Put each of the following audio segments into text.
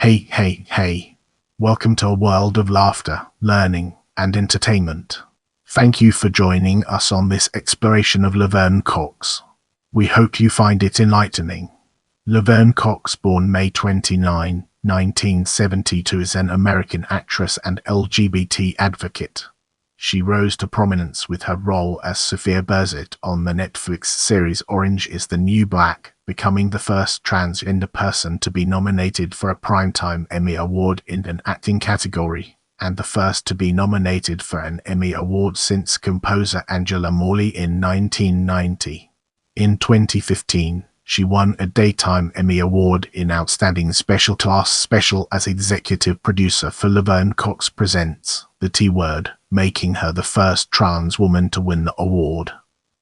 Hey. Welcome to a world of laughter, learning, and entertainment. Thank you for joining us on this exploration of Laverne Cox. We hope you find it enlightening. Laverne Cox, born May 29, 1972, is an American actress and LGBT advocate. She rose to prominence with her role as Sophia Burset on the Netflix series Orange is the New Black, becoming the first transgender person to be nominated for a Primetime Emmy Award in an acting category, and the first to be nominated for an Emmy Award since composer Angela Morley in 1990. In 2015, she won a Daytime Emmy Award in Outstanding Special Class Special as executive producer for Laverne Cox Presents, the T-Word, making her the first trans woman to win the award.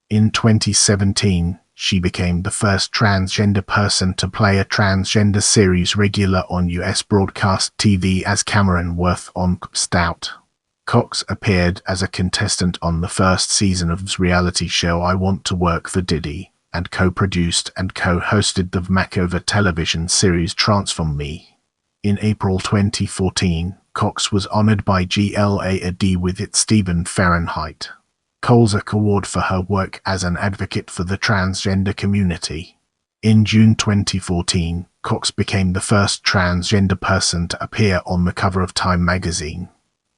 In 2017, she became the first transgender person to play a transgender series regular on US broadcast TV as Cameron Wirth on Stout. Cox appeared as a contestant on the first season of the reality show I Want to Work for Diddy, and co-produced and co-hosted the makeover television series Transform Me. In April 2014, Cox was honored by GLAAD with its Stephen Fahrenheit Kolzak Award for her work as an advocate for the transgender community. In June 2014, Cox became the first transgender person to appear on the cover of Time magazine.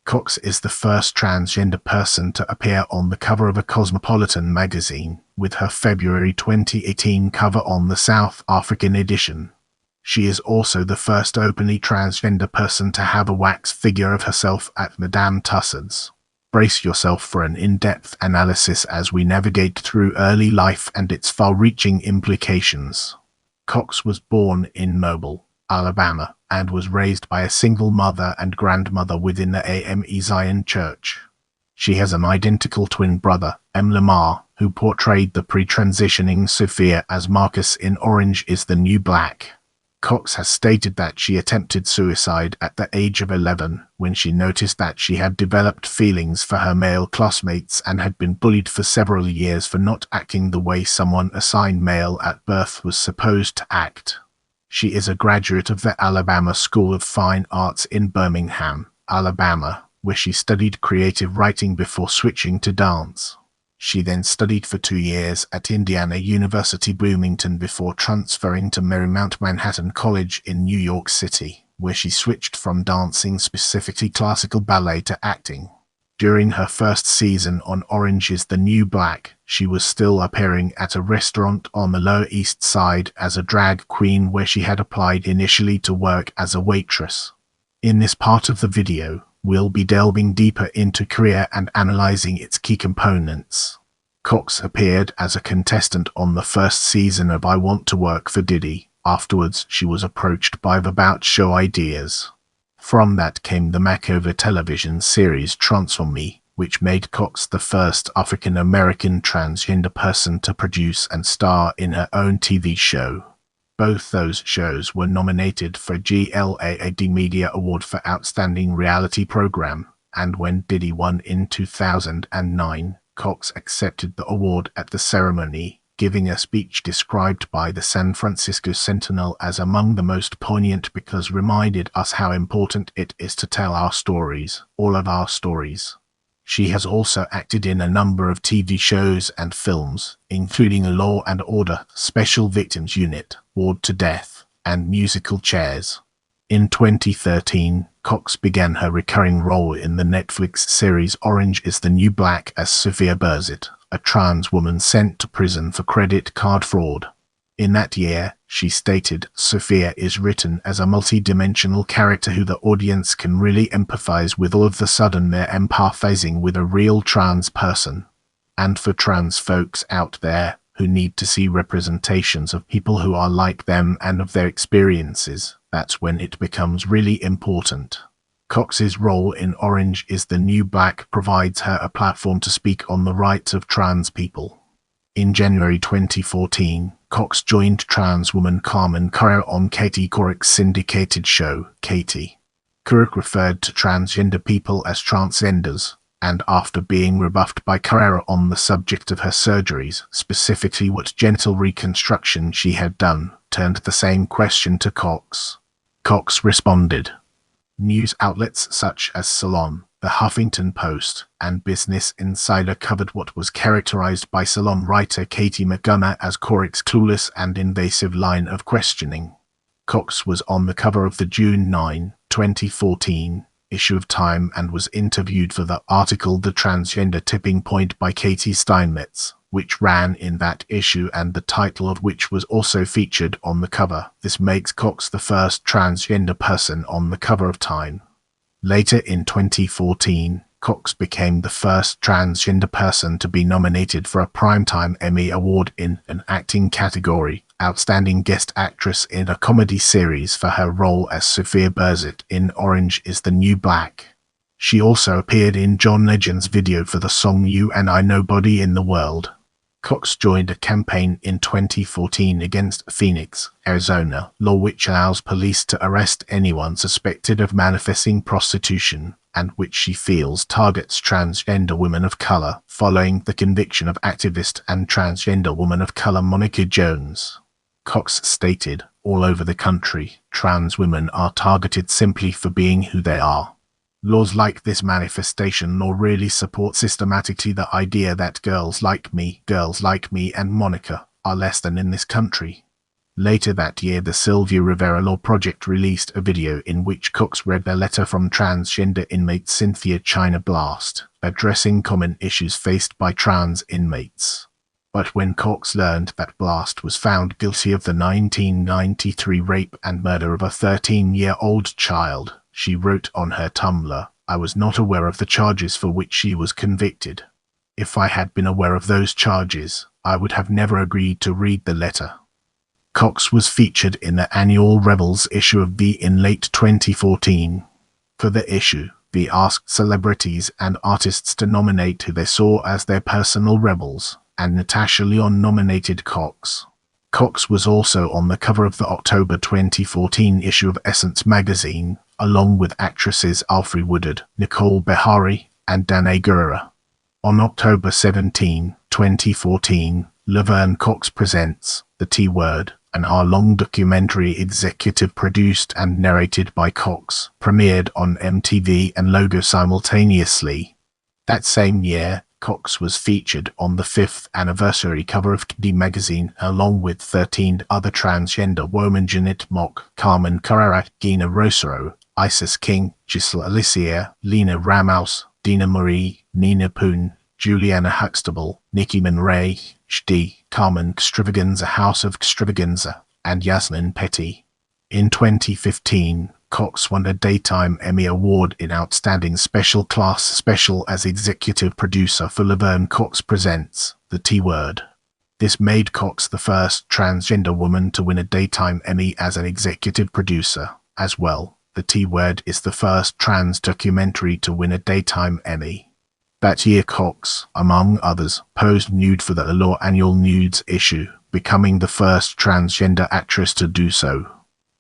Cox is the first transgender person to appear on the cover of a Cosmopolitan magazine, with her February 2018 cover on the South African edition. She is also the first openly transgender person to have a wax figure of herself at Madame Tussauds. Brace yourself for an in-depth analysis as we navigate through early life and its far-reaching implications. Cox was born in Mobile, Alabama, and was raised by a single mother and grandmother within the AME Zion Church. She has an identical twin brother, Lamar, who portrayed the pre-transitioning Sophia as Marcus in Orange is the New Black. Cox has stated that she attempted suicide at the age of 11 when she noticed that she had developed feelings for her male classmates and had been bullied for several years for not acting the way someone assigned male at birth was supposed to act. She is a graduate of the Alabama School of Fine Arts in Birmingham, Alabama, where she studied creative writing before switching to dance. She then studied for 2 years at Indiana University Bloomington before transferring to Marymount Manhattan College in New York City, where she switched from dancing, specifically classical ballet, to acting. During her first season on Orange is the New Black, she was still appearing at a restaurant on the Lower East Side as a drag queen where she had applied initially to work as a waitress. In this part of the video, we'll be delving deeper into career and analyzing its key components. Cox appeared as a contestant on the first season of I Want to Work for Diddy. Afterwards, she was approached by the About Show ideas. From that came the makeover television series Transform Me, which made Cox the first African-American transgender person to produce and star in her own TV show. Both those shows were nominated for a GLAAD Media Award for Outstanding Reality Program, and when Diddy won in 2009, Cox accepted the award at the ceremony, giving a speech described by the San Francisco Sentinel as among the most poignant because reminded us how important it is to tell our stories, all of our stories. She has also acted in a number of TV shows and films, including Law and Order, Special Victims Unit, Bored to Death, and Musical Chairs. In 2013, Cox began her recurring role in the Netflix series Orange is the New Black as Sophia Burset, a trans woman sent to prison for credit card fraud. In that year, she stated, "Sophia is written as a multi-dimensional character who the audience can really empathize with. All of a sudden they're empathizing with a real trans person." And for trans folks out there who need to see representations of people who are like them and of their experiences, that's when it becomes really important. Cox's role in Orange is the New Black provides her a platform to speak on the rights of trans people. In January 2014, Cox joined trans woman Carmen Carrera on Katie Couric's syndicated show, Katie. Couric referred to transgender people as transgenders, and after being rebuffed by Carrera on the subject of her surgeries, specifically what genital reconstruction she had done, turned the same question to Cox. Cox responded. News outlets such as Salon, The Huffington Post, and Business Insider covered what was characterized by Salon writer Katie McGunner as Corrick's clueless and invasive line of questioning. Cox was on the cover of the June 9, 2014 issue of Time and was interviewed for the article The Transgender Tipping Point by Katie Steinmetz, which ran in that issue and the title of which was also featured on the cover. This makes Cox the first transgender person on the cover of Time. Later in 2014, Cox became the first transgender person to be nominated for a Primetime Emmy Award in an acting category, Outstanding Guest Actress in a Comedy Series for her role as Sophia Burset in Orange is the New Black. She also appeared in John Legend's video for the song You and I Nobody in the World. Cox joined a campaign in 2014 against Phoenix, Arizona law which allows police to arrest anyone suspected of manifesting prostitution, and which she feels targets transgender women of color, following the conviction of activist and transgender woman of color Monica Jones. Cox stated, "All over the country, trans women are targeted simply for being who they are. Laws like this manifestation law really support systematically the idea that girls like me and Monica, are less than in this country." Later that year, the Sylvia Rivera Law Project released a video in which Cox read a letter from transgender inmate Cynthia China Blast, addressing common issues faced by trans inmates. But when Cox learned that Blast was found guilty of the 1993 rape and murder of a 13-year-old child, she wrote on her Tumblr, "I was not aware of the charges for which she was convicted. If I had been aware of those charges, I would have never agreed to read the letter." Cox was featured in the annual Rebels issue of V in late 2014. For the issue, V asked celebrities and artists to nominate who they saw as their personal rebels, and Natasha Lyonne nominated Cox. Cox was also on the cover of the October 2014 issue of Essence magazine, along with actresses Alfre Woodard, Nicole Beharie, and Danai Gurira. On October 17, 2014, Laverne Cox Presents, The T-Word, an hour-long documentary executive produced and narrated by Cox, premiered on MTV and Logo simultaneously. That same year, Cox was featured on the 5th anniversary cover of GLAAD magazine along with 13 other transgender women: Jeanette Mock, Carmen Carrera, Gina Rosero, Isis King, Giselle Alicia, Lena Ramos, Dina Marie, Nina Poon, Juliana Huxtable, Nicki Minaj, Shdi, Carmen Extravaganza, House of Extravaganza, and Yasmin Petty. In 2015, Cox won a Daytime Emmy Award in Outstanding Special Class Special as executive producer for Laverne Cox Presents, The T-Word. This made Cox the first transgender woman to win a Daytime Emmy as an executive producer. As well, The T-Word is the first trans documentary to win a Daytime Emmy. That year, Cox, among others, posed nude for the Allure annual nudes issue, becoming the first transgender actress to do so.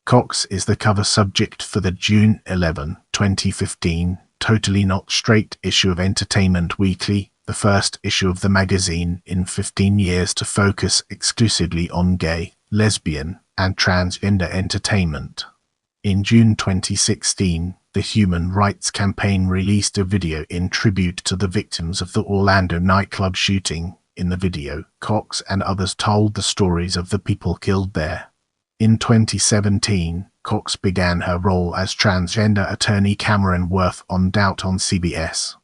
Cox is the cover subject for the June 11, 2015, Totally Not Straight issue of Entertainment Weekly, the first issue of the magazine in 15 years to focus exclusively on gay, lesbian, and transgender entertainment. In June 2016, the Human Rights Campaign released a video in tribute to the victims of the Orlando nightclub shooting. In the video, Cox and others told the stories of the people killed there. In 2017, Cox began her role as transgender attorney Cameron Wirth on Doubt on CBS.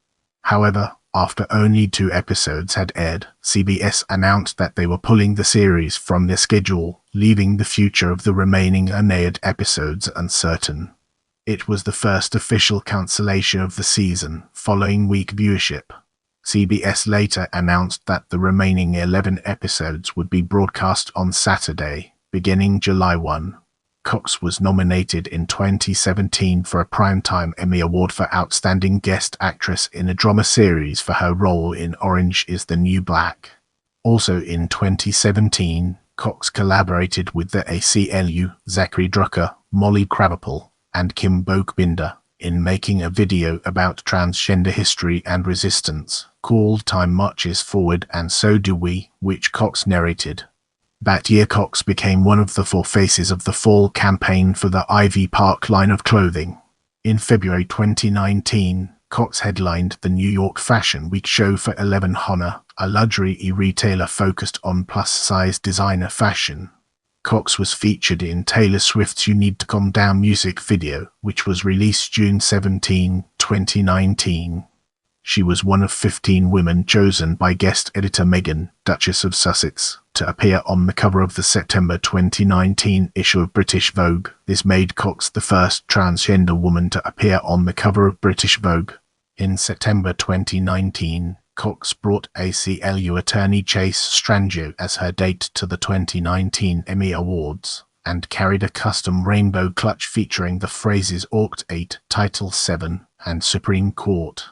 However, after only 2 episodes had aired, CBS announced that they were pulling the series from their schedule, leaving the future of the remaining unaired episodes uncertain. It was the first official cancellation of the season, following weak viewership. CBS later announced that the remaining 11 episodes would be broadcast on Saturday, beginning July 1. Cox was nominated in 2017 for a Primetime Emmy Award for Outstanding Guest Actress in a Drama Series for her role in Orange is the New Black. Also in 2017, Cox collaborated with the ACLU, Zachary Drucker, Molly Krabappel, and Kim Bokbinder in making a video about transgender history and resistance, called Time Marches Forward and So Do We, which Cox narrated. That year Cox became one of the four faces of the fall campaign for the Ivy Park line of clothing. In February 2019, Cox headlined the New York Fashion Week show for 11 Honor, a luxury retailer focused on plus-size designer fashion. Cox was featured in Taylor Swift's You Need to Calm Down music video, which was released June 17, 2019. She was one of 15 women chosen by guest editor Meghan, Duchess of Sussex, to appear on the cover of the September 2019 issue of British Vogue. This made Cox the first transgender woman to appear on the cover of British Vogue. In September 2019, Cox brought ACLU attorney Chase Strangio as her date to the 2019 Emmy Awards, and carried a custom rainbow clutch featuring the phrases Act 8, Title 7, and Supreme Court.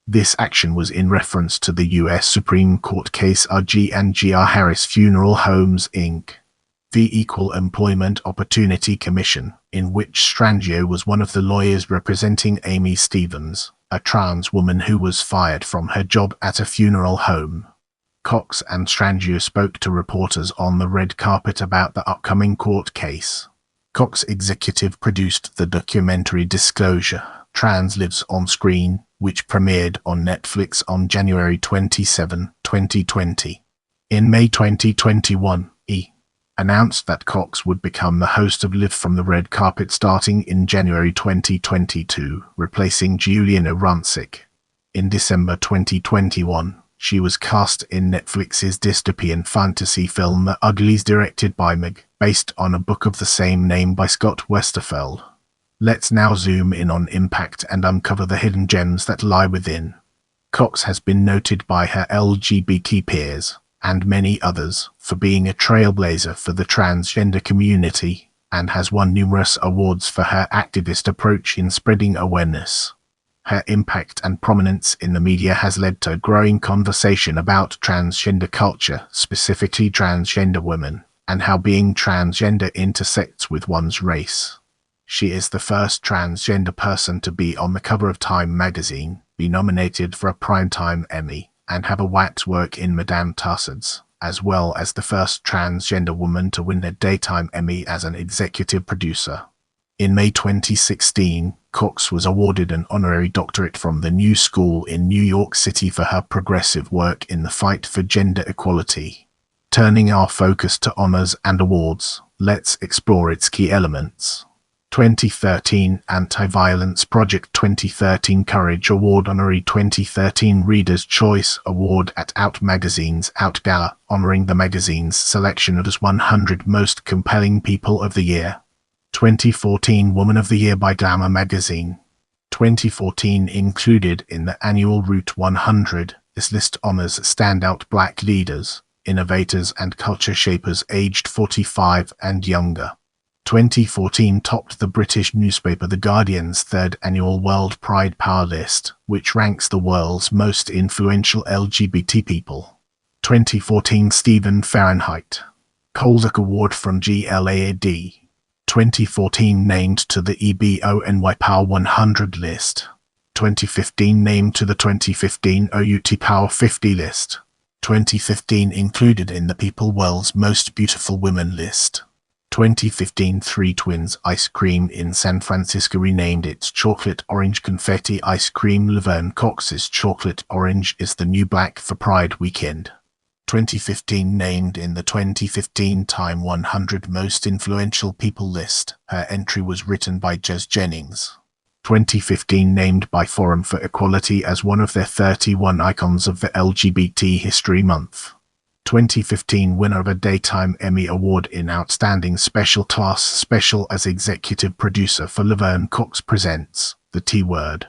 This action was in reference to the U.S. Supreme Court case R.G. and G.R. Harris Funeral Homes, Inc., the Equal Employment Opportunity Commission, in which Strangio was one of the lawyers representing Amy Stevens, a trans woman who was fired from her job at a funeral home. Cox and Strangio spoke to reporters on the red carpet about the upcoming court case. Cox executive produced the documentary Disclosure, Trans Lives on Screen, which premiered on Netflix on January 27, 2020. In May 2021, E! announced that Cox would become the host of Live from the Red Carpet starting in January 2022, replacing Juliana Rancic. In December 2021, she was cast in Netflix's dystopian fantasy film The Uglies, directed by Meg, based on a book of the same name by Scott Westerfeld. Let's now zoom in on impact and uncover the hidden gems that lie within. Cox has been noted by her LGBT peers, and many others, for being a trailblazer for the transgender community, and has won numerous awards for her activist approach in spreading awareness. Her impact and prominence in the media has led to a growing conversation about transgender culture, specifically transgender women, and how being transgender intersects with one's race. She is the first transgender person to be on the cover of Time magazine, be nominated for a Primetime Emmy, and have a wax work in Madame Tussauds, as well as the first transgender woman to win a Daytime Emmy as an executive producer. In May 2016, Cox was awarded an honorary doctorate from the New School in New York City for her progressive work in the fight for gender equality. Turning our focus to honors and awards, let's explore its key elements. 2013 Anti-Violence Project 2013 Courage Award Honorary 2013 Reader's Choice Award at Out Magazine's Out Gala, honoring the magazine's selection of as 100 Most Compelling People of the Year. 2014 Woman of the Year by Glamour Magazine. 2014 included in the annual Route 100. This list honors standout Black leaders, innovators and culture shapers aged 45 and younger. 2014 topped the British newspaper The Guardian's third annual World Pride Power List, which ranks the world's most influential LGBT people. 2014 Stephen Fahrenheit. Kolzak Award from GLAAD. 2014 named to the EBONY Power 100 list. 2015 named to the 2015 OUT Power 50 list. 2015 included in the People World's Most Beautiful Women list. 2015 Three Twins Ice Cream in San Francisco renamed its chocolate orange confetti ice cream. Laverne Cox's chocolate orange is the new black for Pride weekend. 2015 named in the 2015 Time 100 Most Influential People list. Her entry was written by Jez Jennings. 2015 named by Forum for Equality as one of their 31 icons of the LGBT History Month. 2015 winner of a Daytime Emmy Award in Outstanding Special Class Special as executive producer for Laverne Cox Presents, The T-Word.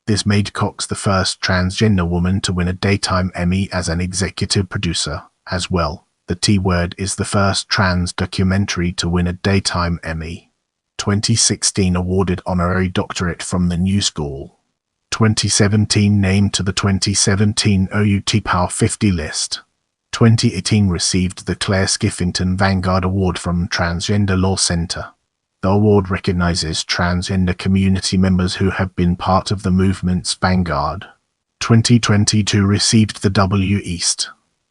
This made Cox the first transgender woman to win a Daytime Emmy as an executive producer. As well, The T-Word is the first trans documentary to win a Daytime Emmy. 2016 awarded honorary doctorate from the New School. 2017 named to the 2017 OUT Power 50 list. 2018 received the Claire Skiffington Vanguard Award from Transgender Law Center. The award recognizes transgender community members who have been part of the movement's vanguard. 2022 received the W East.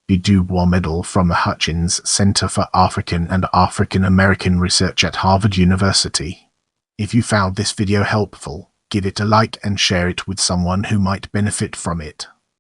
the Dubois Medal from the Hutchins Center for African and African American Research at Harvard University. If you found this video helpful, give it a like and share it with someone who might benefit from it.